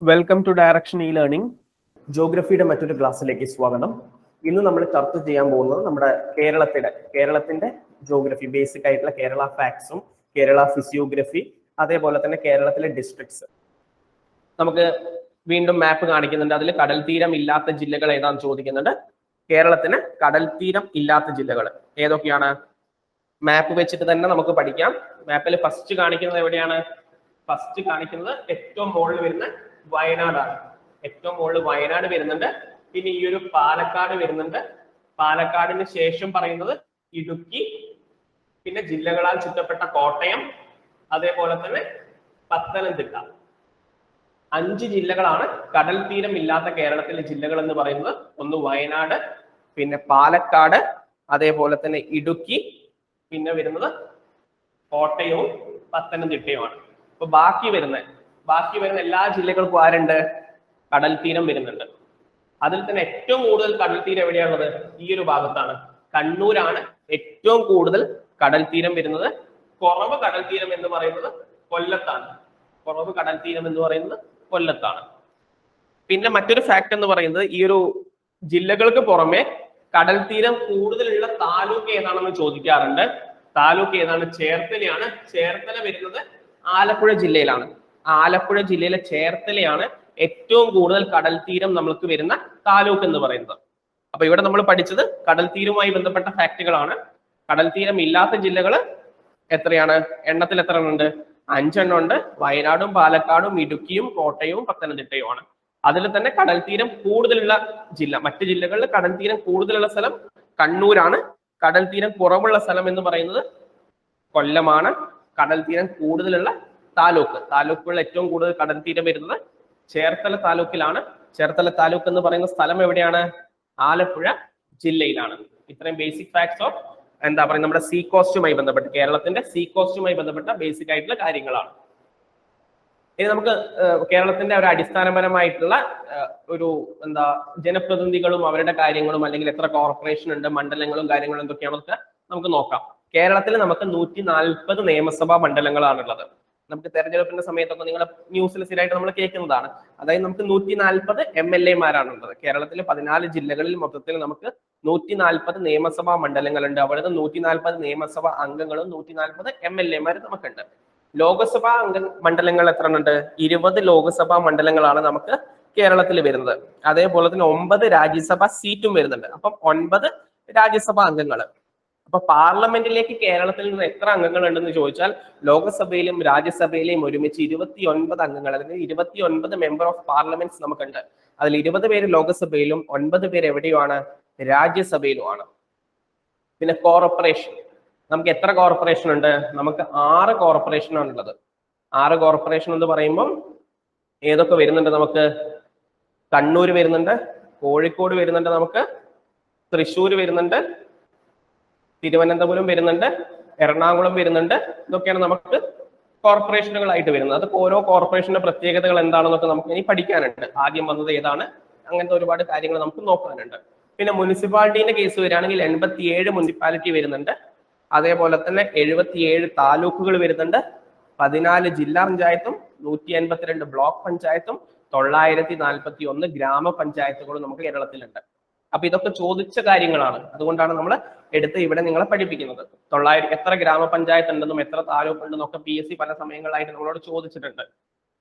Welcome to direction e learning. ജോഗ്രഫിയുടെ മറ്റൊരു ക്ലാസ്സിലേക്ക് സ്വാഗതം. ഇന്ന് നമ്മൾ ചർച്ച ചെയ്യാൻ പോകുന്നത് നമ്മുടെ കേരളത്തിന്റെ ജോഗ്രഫി, ബേസിക് ആയിട്ടുള്ള കേരള ഫാക്ട്സും കേരള ഫിസിയോഗ്രഫി, അതേപോലെ തന്നെ കേരളത്തിലെ ഡിസ്ട്രിക്ട്സ്. നമുക്ക് വീണ്ടും മാപ്പ് കാണിക്കുന്നുണ്ട്. അതിൽ കടൽ തീരം ഇല്ലാത്ത ജില്ലകൾ ഏതാണെന്ന് ചോദിക്കുന്നുണ്ട്. കേരളത്തിന് കടൽ തീരം ഇല്ലാത്ത ജില്ലകൾ ഏതൊക്കെയാണ്? മാപ്പ് വെച്ചിട്ട് തന്നെ നമുക്ക് പഠിക്കാം. മാപ്പിൽ ഫസ്റ്റ് കാണിക്കുന്നത് എവിടെയാണ്? ഫസ്റ്റ് കാണിക്കുന്നത് ഏറ്റവും മുകളിൽ വരുന്ന വയനാടാണ്. ഏറ്റവും മുകളിൽ വയനാട് വരുന്നുണ്ട്. പിന്നെ ഈ ഒരു പാലക്കാട് വരുന്നുണ്ട്. പാലക്കാടിന് ശേഷം പറയുന്നത് ഇടുക്കി, പിന്നെ ജില്ലകളാൽ ചുറ്റപ്പെട്ട കോട്ടയം, അതേപോലെ തന്നെ പത്തനംതിട്ട. 5 ജില്ലകളാണ് കടൽ തീരം ഇല്ലാത്ത കേരളത്തിലെ ജില്ലകൾ എന്ന് പറയുന്നത്. ഒന്ന് വയനാട്, പിന്നെ പാലക്കാട്, അതേപോലെ തന്നെ ഇടുക്കി, പിന്നെ വരുന്നത് കോട്ടയവും പത്തനംതിട്ടയുമാണ്. അപ്പൊ ബാക്കി വരുന്ന എല്ലാ ജില്ലകൾക്കും ആരുണ്ട്? കടൽ തീരം വരുന്നുണ്ട്. അതിൽ തന്നെ ഏറ്റവും കൂടുതൽ കടൽ തീരം എവിടെയാണുള്ളത്? ഈ ഒരു ഭാഗത്താണ്. കണ്ണൂരാണ് ഏറ്റവും കൂടുതൽ കടൽ തീരം വരുന്നത്. കുറവ് കടൽ തീരം എന്ന് പറയുന്നത് കൊല്ലത്താണ്. പിന്നെ മറ്റൊരു ഫാക്ട് എന്ന് പറയുന്നത്, ഈ ഒരു ജില്ലകൾക്ക് പുറമെ കടൽ തീരം കൂടുതലുള്ള താലൂക്ക് ഏതാണെന്ന് ചോദിക്കാറുണ്ട്. താലൂക്ക് ഏതാണ്? ചേർത്തലയാണ്. ചേർത്തല വരുന്നത് ആലപ്പുഴ ജില്ലയിലാണ്. ആലപ്പുഴ ജില്ലയിലെ ചേർത്തലയാണ് ഏറ്റവും കൂടുതൽ കടൽ തീരം നമുക്ക് വരുന്ന താലൂക്ക് എന്ന് പറയുന്നത്. അപ്പൊ ഇവിടെ നമ്മൾ പഠിച്ചത് കടൽ തീരവുമായി ബന്ധപ്പെട്ട ഫാക്ടുകളാണ്. കടൽ തീരം ഇല്ലാത്ത ജില്ലകൾ എത്രയാണ്? എണ്ണത്തിൽ എത്ര എണ്ണം ഉണ്ട്? 5 എണ്ണം ഉണ്ട്. വയനാടും പാലക്കാടും ഇടുക്കിയും കോട്ടയവും പത്തനംതിട്ടയുമാണ്. അതിൽ തന്നെ കടൽ തീരം കൂടുതലുള്ള ജില്ല, മറ്റു ജില്ലകളിൽ കടൽ തീരം കൂടുതലുള്ള സ്ഥലം കണ്ണൂരാണ്. കടൽ തീരം കുറവുള്ള സ്ഥലം എന്ന് പറയുന്നത് കൊല്ലമാണ്. കടൽ തീരം കൂടുതലുള്ള താലൂക്കുകളിൽ ഏറ്റവും കൂടുതൽ കടൽ തീരം വരുന്നത് ചേർത്തല താലൂക്കിലാണ്. ചേർത്തല താലൂക്ക് എന്ന് പറയുന്ന സ്ഥലം എവിടെയാണ്? ആലപ്പുഴ ജില്ലയിലാണ്. ഇത്രയും ബേസിക് ഫാക്ട്സ് ഓഫ് നമ്മുടെ സീ കോസ്റ്റുമായി ബന്ധപ്പെട്ട്, കേരളത്തിന്റെ സീ കോസ്റ്റുമായി ബന്ധപ്പെട്ട ബേസിക് ആയിട്ടുള്ള കാര്യങ്ങളാണ്. ഇനി നമുക്ക് കേരളത്തിന്റെ ഒരു അടിസ്ഥാനപരമായിട്ടുള്ള ഒരു ജനപ്രതിനിധികളും അവരുടെ കാര്യങ്ങളും, അല്ലെങ്കിൽ എത്ര കോർപ്പറേഷൻ ഉണ്ട്, മണ്ഡലങ്ങളും കാര്യങ്ങളും എന്തൊക്കെയാണെന്നൊക്കെ നമുക്ക് നോക്കാം. കേരളത്തിൽ നമുക്ക് 140 നിയമസഭാ മണ്ഡലങ്ങളാണുള്ളത്. നമുക്ക് തെരഞ്ഞെടുപ്പിന്റെ സമയത്തൊക്കെ നിങ്ങൾ ന്യൂസിൽ സ്ഥിരമായിട്ട് നമ്മൾ കേൾക്കുന്നതാണ്. അതായത് നമുക്ക് 140 MLA-മാരാണുള്ളത്. കേരളത്തിലെ 14 ജില്ലകളിൽ മൊത്തത്തിൽ നമുക്ക് 140 നിയമസഭാ മണ്ഡലങ്ങളുണ്ട്. അവിടുത്തെ 140 നിയമസഭാ അംഗങ്ങളും 140 MLA-മാരും നമുക്കുണ്ട്. ലോകസഭാ മണ്ഡലങ്ങൾ എത്ര ഉണ്ട്? 20 ലോകസഭാ മണ്ഡലങ്ങളാണ് നമുക്ക് കേരളത്തിൽ വരുന്നത്. അതേപോലെ തന്നെ 9 രാജ്യസഭാ സീറ്റും വരുന്നുണ്ട്. അപ്പം 9 രാജ്യസഭാ അംഗങ്ങൾ. അപ്പൊ പാർലമെന്റിലേക്ക് കേരളത്തിൽ നിന്ന് എത്ര അംഗങ്ങൾ ഉണ്ടെന്ന് ചോദിച്ചാൽ, ലോകസഭയിലും രാജ്യസഭയിലെയും ഒരുമിച്ച് 29 അംഗങ്ങൾ, അല്ലെങ്കിൽ 29 മെമ്പർ ഓഫ് പാർലമെന്റ്സ് നമുക്കുണ്ട്. അതിൽ 20 പേര് ലോകസഭയിലും 9 പേര് എവിടെയുമാണ്? രാജ്യസഭയിലുമാണ്. പിന്നെ കോർപ്പറേഷൻ, നമുക്ക് എത്ര കോർപ്പറേഷൻ ഉണ്ട്? നമുക്ക് 6 കോർപ്പറേഷനാണ് ഉള്ളത്. 6 കോർപ്പറേഷൻ എന്ന് പറയുമ്പോൾ ഏതൊക്കെ വരുന്നുണ്ട്? നമുക്ക് കണ്ണൂർ വരുന്നുണ്ട്, കോഴിക്കോട് വരുന്നുണ്ട്, നമുക്ക് തൃശ്ശൂർ വരുന്നുണ്ട്, തിരുവനന്തപുരം വരുന്നുണ്ട്, എറണാകുളം വരുന്നുണ്ട്. ഇതൊക്കെയാണ് നമുക്ക് കോർപ്പറേഷനുകളായിട്ട് വരുന്നത്. അത് ഓരോ കോർപ്പറേഷന്റെ പ്രത്യേകതകൾ എന്താണെന്നൊക്കെ നമുക്ക് ഇനി പഠിക്കാനുണ്ട്. ആദ്യം വന്നത് ഏതാണ്, അങ്ങനത്തെ ഒരുപാട് കാര്യങ്ങൾ നമുക്ക് നോക്കാനുണ്ട്. പിന്നെ മുനിസിപ്പാലിറ്റീന്റെ കേസ് വരികയാണെങ്കിൽ 87 മുനിസിപ്പാലിറ്റി വരുന്നുണ്ട്. അതേപോലെ തന്നെ 77 താലൂക്കുകൾ വരുന്നുണ്ട്. 14 ജില്ലാ പഞ്ചായത്തും 152 ബ്ലോക്ക് പഞ്ചായത്തും 941 ഗ്രാമപഞ്ചായത്തുകളും നമുക്ക് കേരളത്തിലുണ്ട്. അപ്പൊ ഇതൊക്കെ ചോദിച്ച കാര്യങ്ങളാണ്. അതുകൊണ്ടാണ് നമ്മൾ എടുത്ത് ഇവിടെ നിങ്ങളെ പഠിപ്പിക്കുന്നത്. 900 എത്ര ഗ്രാമപഞ്ചായത്ത് ഉണ്ടെന്നും എത്ര താലൂക്ക് ഉണ്ടെന്നും ഒക്കെ PSC പല സമയങ്ങളായിട്ട് നമ്മളോട് ചോദിച്ചിട്ടുണ്ട്.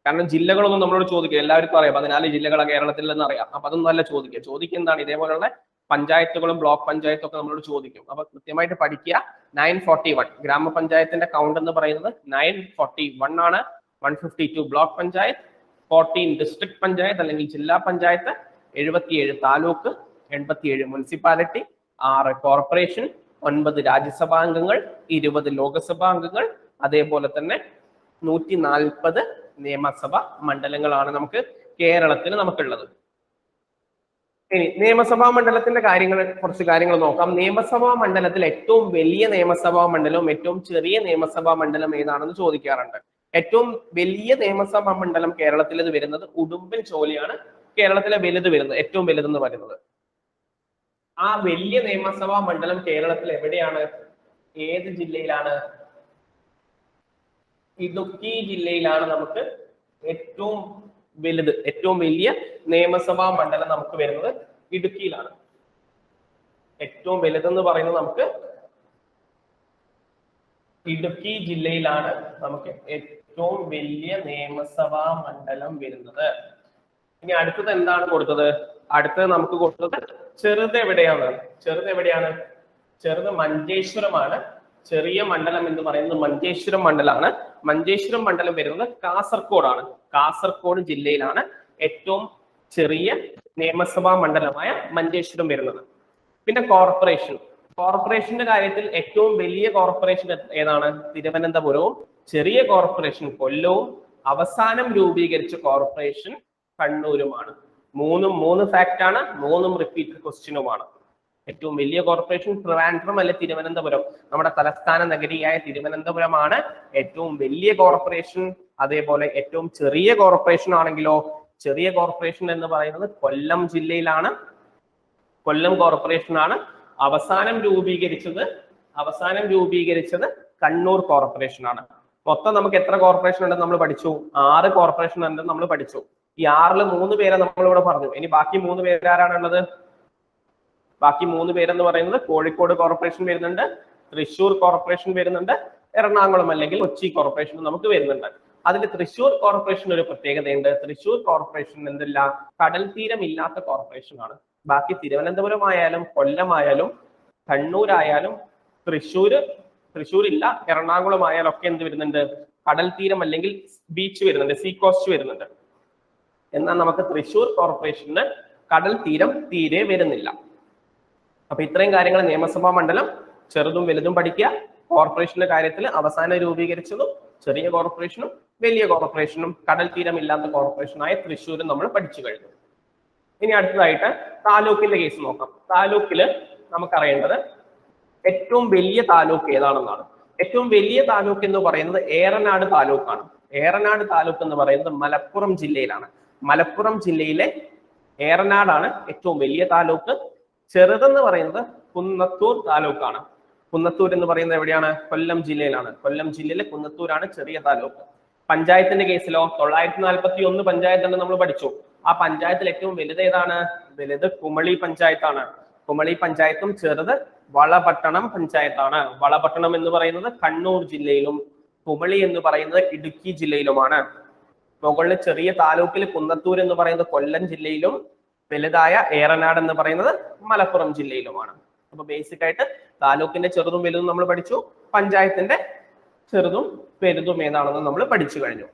കാരണം ജില്ലകളൊന്നും നമ്മളോട് ചോദിക്കുക, എല്ലാവർക്കും അറിയാം 14 ജില്ലകളാണ് കേരളത്തിൽ എന്ന് അറിയാം. അപ്പൊ അതൊന്നും അല്ല ചോദിക്കുന്നതാണ് ഇതേപോലുള്ള പഞ്ചായത്തുകളും ബ്ലോക്ക് പഞ്ചായത്തും ഒക്കെ നമ്മളോട് ചോദിക്കും. അപ്പൊ കൃത്യമായിട്ട് പഠിക്കുക. 941 ഗ്രാമപഞ്ചായത്തിന്റെ കൗണ്ട് എന്ന് പറയുന്നത് 941 ആണ്. 152 ബ്ലോക്ക് പഞ്ചായത്ത്, 14 ഡിസ്ട്രിക്ട് പഞ്ചായത്ത് അല്ലെങ്കിൽ ജില്ലാ പഞ്ചായത്ത്, 77 താലൂക്ക്, 87 മുനിസിപ്പാലിറ്റി, 6 കോർപ്പറേഷൻ, 9 രാജ്യസഭാ അംഗങ്ങൾ, 20 ലോകസഭാ അംഗങ്ങൾ, അതേപോലെ തന്നെ 140 നിയമസഭാ മണ്ഡലങ്ങളാണ് നമുക്ക് കേരളത്തിൽ നമുക്കുള്ളത്. ഇനി നിയമസഭാ മണ്ഡലത്തിന്റെ കുറച്ച് കാര്യങ്ങൾ നോക്കാം. നിയമസഭാ മണ്ഡലത്തിൽ ഏറ്റവും വലിയ നിയമസഭാ മണ്ഡലവും ഏറ്റവും ചെറിയ നിയമസഭാ മണ്ഡലം ഏതാണെന്ന് ചോദിക്കാറുണ്ട്. ഏറ്റവും വലിയ നിയമസഭാ മണ്ഡലം കേരളത്തിൽ വരുന്നത് ഉടുമ്പൻ ചോലയാണ്. കേരളത്തിലെ ഏറ്റവും വലുതെന്ന് പറയുന്നത്. ആ വലിയ നിയമസഭാ മണ്ഡലം കേരളത്തിൽ എവിടെയാണ്? ഏത് ജില്ലയിലാണ്? ഇടുക്കി ജില്ലയിലാണ് നമുക്ക് ഏറ്റവും വലുത്, ഏറ്റവും വലിയ നിയമസഭാ മണ്ഡലം നമുക്ക് വരുന്നത് ഇടുക്കിയിലാണ്. ഏറ്റവും വലുതെന്ന് പറയുന്നത് നമുക്ക് ഇടുക്കി ജില്ലയിലാണ് നമുക്ക് ഏറ്റവും വലിയ നിയമസഭാ മണ്ഡലം വരുന്നത്. ഇനി അടുത്തത് എന്താണ് കൊടുത്തത്? അടുത്തത് നമുക്ക് കൊടുത്തത് ചെറുത് എവിടെയാണ്? ചെറുത് മഞ്ചേശ്വരമാണ്. ചെറിയ മണ്ഡലം എന്ന് പറയുന്നത് മഞ്ചേശ്വരം മണ്ഡലമാണ്. മഞ്ചേശ്വരം മണ്ഡലം വരുന്നത് കാസർഗോഡാണ്. കാസർഗോഡ് ജില്ലയിലാണ് ഏറ്റവും ചെറിയ നിയമസഭാ മണ്ഡലമായ മഞ്ചേശ്വരം വരുന്നത്. പിന്നെ കോർപ്പറേഷന്റെ കാര്യത്തിൽ ഏറ്റവും വലിയ കോർപ്പറേഷൻ ഏതാണ്? തിരുവനന്തപുരവും ചെറിയ കോർപ്പറേഷൻ കൊല്ലവും അവസാനം രൂപീകരിച്ച കോർപ്പറേഷൻ കണ്ണൂരുമാണ്. മൂന്ന് ഫാക്റ്റ് ആണ്, മൂന്നും റിപ്പീറ്റഡ് ക്വസ്റ്റ്യനുമാണ്. ഏറ്റവും വലിയ കോർപ്പറേഷൻ ട്രിവാൻഡ്രം അല്ലെ തിരുവനന്തപുരം, നമ്മുടെ തലസ്ഥാന നഗരിയായ തിരുവനന്തപുരമാണ് ഏറ്റവും വലിയ കോർപ്പറേഷൻ. അതേപോലെ ഏറ്റവും ചെറിയ കോർപ്പറേഷൻ ആണെങ്കിലോ, ചെറിയ കോർപ്പറേഷൻ എന്ന് പറയുന്നത് കൊല്ലം ജില്ലയിലാണ്. കൊല്ലം കോർപ്പറേഷൻ ആണ്. അവസാനം രൂപീകരിച്ചത് കണ്ണൂർ കോർപ്പറേഷൻ ആണ്. മൊത്തം നമുക്ക് എത്ര കോർപ്പറേഷൻ ഉണ്ടെന്ന് നമ്മൾ പഠിച്ചു? 6 കോർപ്പറേഷൻ ഉണ്ടെന്ന് നമ്മൾ പഠിച്ചു. ഈ 6ൽ 3 പേരെ നമ്മളിവിടെ പറഞ്ഞു. ഇനി ബാക്കി 3 പേര് ആരാണുള്ളത്? ബാക്കി 3 പേരെന്ന് പറയുന്നത് കോഴിക്കോട് കോർപ്പറേഷൻ വരുന്നുണ്ട്, തൃശ്ശൂർ കോർപ്പറേഷൻ വരുന്നുണ്ട്, എറണാകുളം അല്ലെങ്കിൽ കൊച്ചി കോർപ്പറേഷൻ നമുക്ക് വരുന്നുണ്ട്. അതിൽ തൃശ്ശൂർ കോർപ്പറേഷൻ ഒരു പ്രത്യേകതയുണ്ട്. തൃശ്ശൂർ കോർപ്പറേഷൻ എന്തില്ല? കടൽ തീരമില്ലാത്ത കോർപ്പറേഷൻ ആണ്. ബാക്കി തിരുവനന്തപുരം ആയാലും കൊല്ലമായാലും കണ്ണൂരായാലും തൃശ്ശൂരില്ല, എറണാകുളം ആയാലും ഒക്കെ എന്ത് വരുന്നുണ്ട്? കടൽ തീരം അല്ലെങ്കിൽ ബീച്ച് വരുന്നുണ്ട്, സീ കോസ്റ്റ് വരുന്നുണ്ട്. എന്നാൽ നമുക്ക് തൃശ്ശൂർ കോർപ്പറേഷന് കടൽ തീരം തീരെ വരുന്നില്ല. അപ്പൊ ഇത്രയും കാര്യങ്ങൾ നിയമസഭാ മണ്ഡലം ചെറുതും വലുതും പഠിക്കുക. കോർപ്പറേഷന്റെ കാര്യത്തിൽ അവസാനം രൂപീകരിച്ചതും ചെറിയ കോർപ്പറേഷനും വലിയ കോർപ്പറേഷനും കടൽ തീരമില്ലാത്ത കോർപ്പറേഷനായ തൃശ്ശൂരും നമ്മൾ പഠിച്ചു കഴിഞ്ഞു. ഇനി അടുത്തതായിട്ട് താലൂക്കിന്റെ കേസ് നോക്കാം. താലൂക്കില് നമുക്കറിയേണ്ടത് ഏറ്റവും വലിയ താലൂക്ക് ഏതാണെന്നാണ്. ഏറ്റവും വലിയ താലൂക്ക് എന്ന് പറയുന്നത് ഏറനാട് താലൂക്കാണ്. ഏറനാട് താലൂക്ക് എന്ന് പറയുന്നത് മലപ്പുറം ജില്ലയിലാണ്. മലപ്പുറം ജില്ലയിലെ ഏറനാടാണ് ഏറ്റവും വലിയ താലൂക്ക്. ചെറുതെന്ന് പറയുന്നത് കുന്നത്തൂർ താലൂക്കാണ്. കുന്നത്തൂർ എന്ന് പറയുന്നത് എവിടെയാണ്? കൊല്ലം ജില്ലയിലാണ്. കൊല്ലം ജില്ലയിലെ കുന്നത്തൂരാണ് ചെറിയ താലൂക്ക്. പഞ്ചായത്തിന്റെ കേസിലോ 941 പഞ്ചായത്തുണ്ട് നമ്മൾ പഠിച്ചു. ആ പഞ്ചായത്തിൽ ഏറ്റവും വലുത് ഏതാണ്? വലുത് കുമളി പഞ്ചായത്താണ്. കുമളി പഞ്ചായത്തും ചെറുത് വളപട്ടണം പഞ്ചായത്താണ്. വളപട്ടണം എന്ന് പറയുന്നത് കണ്ണൂർ ജില്ലയിലും കുമളി എന്ന് പറയുന്നത് ഇടുക്കി ജില്ലയിലുമാണ്. മുകളിൽ ചെറിയ താലൂക്കിൽ കുന്നത്തൂർ എന്ന് പറയുന്നത് കൊല്ലം ജില്ലയിലും വലുതായ ഏറനാട് എന്ന് പറയുന്നത് മലപ്പുറം ജില്ലയിലുമാണ്. അപ്പൊ ബേസിക് ആയിട്ട് താലൂക്കിന്റെ ചെറുതും വലുതും നമ്മൾ പഠിച്ചു. പഞ്ചായത്തിന്റെ ചെറുതും വലുതും ഏതാണെന്ന് നമ്മൾ പഠിച്ചു കഴിഞ്ഞു.